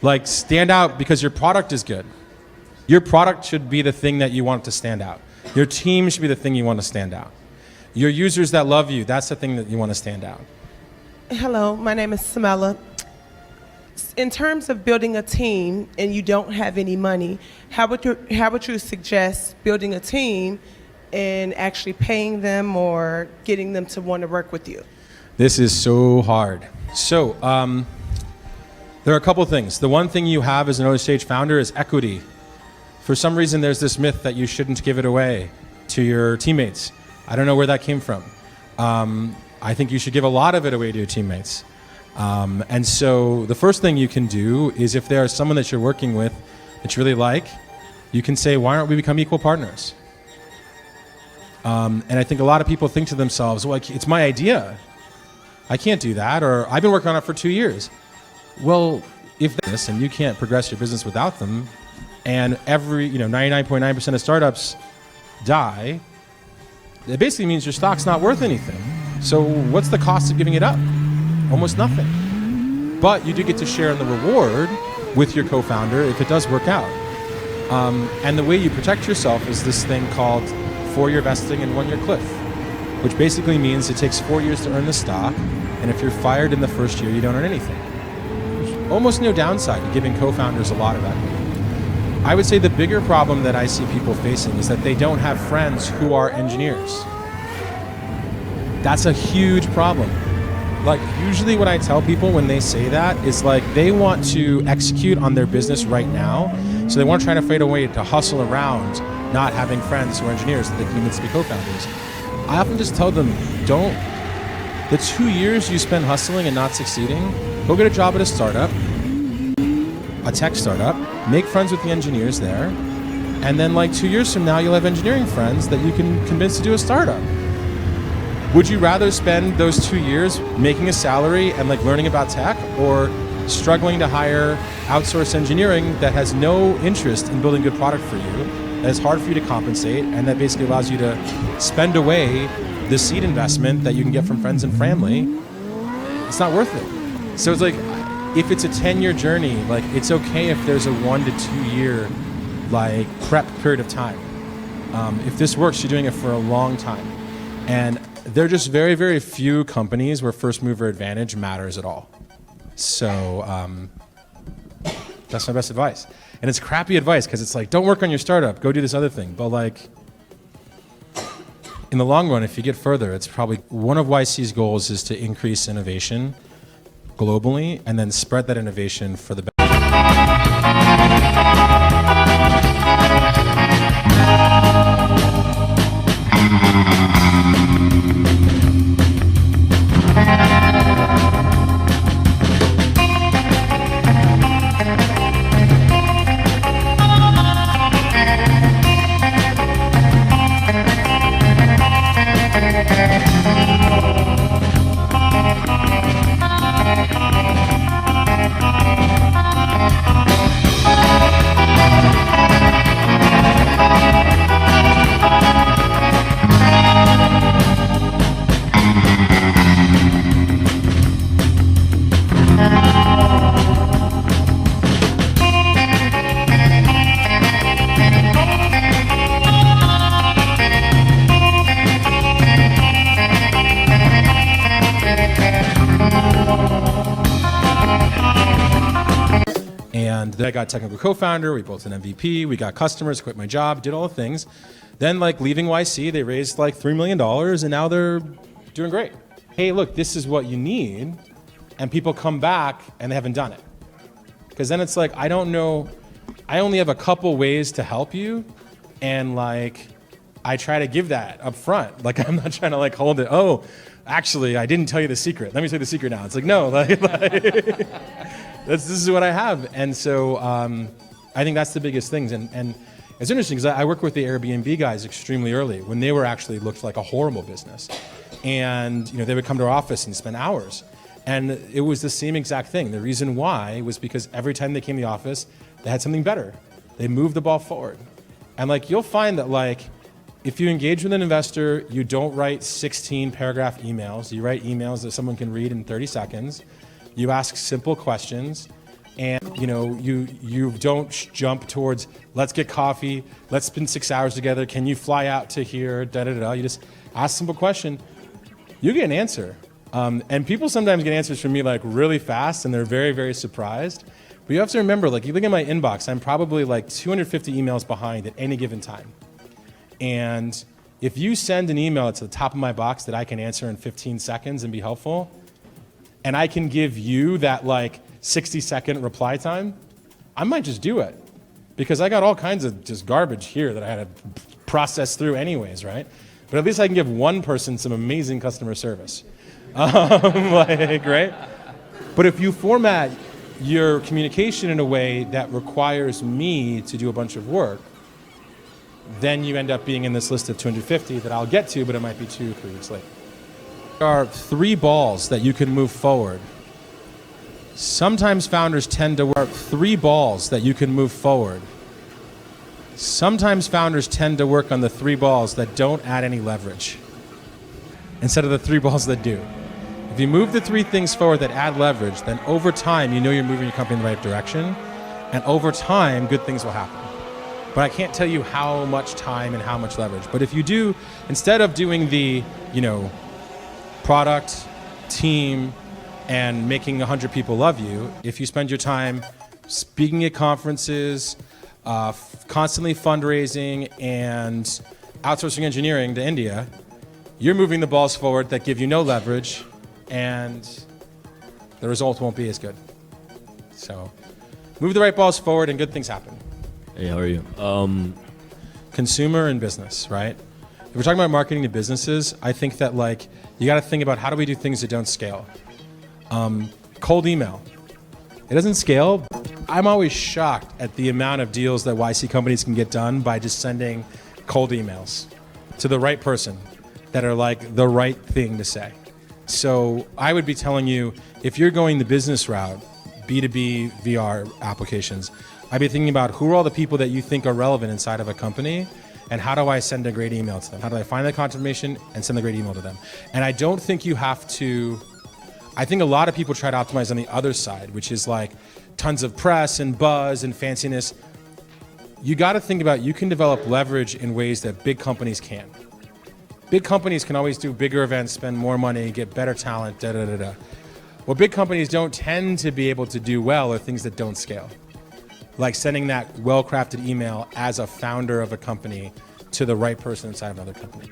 Like, stand out because your product is good. Your product should be the thing that you want to stand out. Your team should be the thing you want to stand out. Your users that love you, that's the thing that you want to stand out. Hello, my name is Samela. In terms of building a team and you don't have any money, how would you suggest building a team and actually paying them or getting them to want to work with you? This is so hard. So, there are a couple things. The one thing you have as an early stage founder is equity. For some reason, there's this myth that you shouldn't give it away to your teammates. I don't know where that came from. I think you should give a lot of it away to your teammates. And so the first thing you can do is, if there's someone that you're working with that you really like, you can say, why aren't we become equal partners? And I think a lot of people think to themselves, well, it's my idea. I can't do that, or I've been working on it for 2 years. Well, if this, and you can't progress your business without them, and 99.9% of startups die, it basically means your stock's not worth anything. So what's the cost of giving it up? Almost nothing. But you do get to share in the reward with your co-founder if it does work out. And the way you protect yourself is this thing called 4-year vesting and 1-year cliff, which basically means it takes 4 years to earn the stock, and if you're fired in the first year, you don't earn anything. Almost no downside to giving co-founders a lot of equity. I would say the bigger problem that I see people facing is that they don't have friends who are engineers. That's a huge problem. Like, usually what I tell people when they say that is, like, they want to execute on their business right now, so they want to try to find a way to hustle around not having friends who are engineers that they can convince to be co-founders. I often just tell them, the 2 years you spend hustling and not succeeding, go get a job at a startup, a tech startup, make friends with the engineers there, and then like 2 years from now, you'll have engineering friends that you can convince to do a startup. Would you rather spend those 2 years making a salary and like learning about tech, or struggling to hire outsourced engineering that has no interest in building good product for you, that is hard for you to compensate, and that basically allows you to spend away the seed investment that you can get from friends and family? It's not worth it. So it's like, if it's a 10-year journey, like, it's okay if there's a 1 to 2 year like prep period of time. If this works, you're doing it for a long time. And there are just very, very few companies where first mover advantage matters at all. So that's my best advice. And it's crappy advice because it's like, don't work on your startup, go do this other thing. But like, in the long run, if you get further, it's probably one of YC's goals is to increase innovation globally and then spread that innovation for the And then I got technical co-founder, we built an MVP, we got customers, quit my job, did all the things. Then like leaving YC, they raised like $3 million and now they're doing great. Hey, look, this is what you need. And people come back and they haven't done it. Because then it's like, I don't know, I only have a couple ways to help you. And like, I try to give that up front. Like, I'm not trying to like hold it. Oh, actually, I didn't tell you the secret. Let me tell you the secret now. It's like, no, this is what I have. And so I think that's the biggest things. And it's interesting because I work with the Airbnb guys extremely early when they were actually looked like a horrible business. And they would come to our office and spend hours. And it was the same exact thing. The reason why was because every time they came to the office, they had something better. They moved the ball forward. And like, you'll find that like, if you engage with an investor, you don't write 16 paragraph emails. You write emails that someone can read in 30 seconds. You ask simple questions, and you don't jump towards, let's get coffee, let's spend 6 hours together, can you fly out to here, da-da-da-da. You just ask a simple question, you get an answer. And people sometimes get answers from me like really fast, and they're very, very surprised. But you have to remember, like you look at my inbox, I'm probably like 250 emails behind at any given time. And if you send an email to the top of my box that I can answer in 15 seconds and be helpful, and I can give you that like 60-second reply time, I might just do it. Because I got all kinds of just garbage here that I had to process through anyways, right? But at least I can give one person some amazing customer service. Right? But if you format your communication in a way that requires me to do a bunch of work, then you end up being in this list of 250 that I'll get to, but it might be 2 or 3 weeks late. There are 3 balls that you can move forward. Sometimes founders tend to work 3 balls that you can move forward. Sometimes founders tend to work on the 3 balls that don't add any leverage instead of the 3 balls that do. If you move the 3 things forward that add leverage, then over time, you're moving your company in the right direction. And over time, good things will happen. But I can't tell you how much time and how much leverage. But if you do, instead of doing the, product, team, and making 100 people love you, if you spend your time speaking at conferences, constantly fundraising, and outsourcing engineering to India, you're moving the balls forward that give you no leverage, and the result won't be as good. So move the right balls forward and good things happen. Hey, how are you? Consumer and business, right? If we're talking about marketing to businesses, I think that like you got to think about how do we do things that don't scale. Cold email, it doesn't scale. I'm always shocked at the amount of deals that YC companies can get done by just sending cold emails to the right person that are like the right thing to say. So I would be telling you, if you're going the business route, B2B VR applications, I'd be thinking about who are all the people that you think are relevant inside of a company, and how do I send a great email to them? How do I find that confirmation and send a great email to them? And I don't think you have to, I think a lot of people try to optimize on the other side, which is like tons of press and buzz and fanciness. You got to think about, you can develop leverage in ways that big companies can't. Big companies can always do bigger events, spend more money, get better talent, da-da-da-da. What big companies don't tend to be able to do well are things that don't scale. Like sending that well-crafted email as a founder of a company to the right person inside of another company.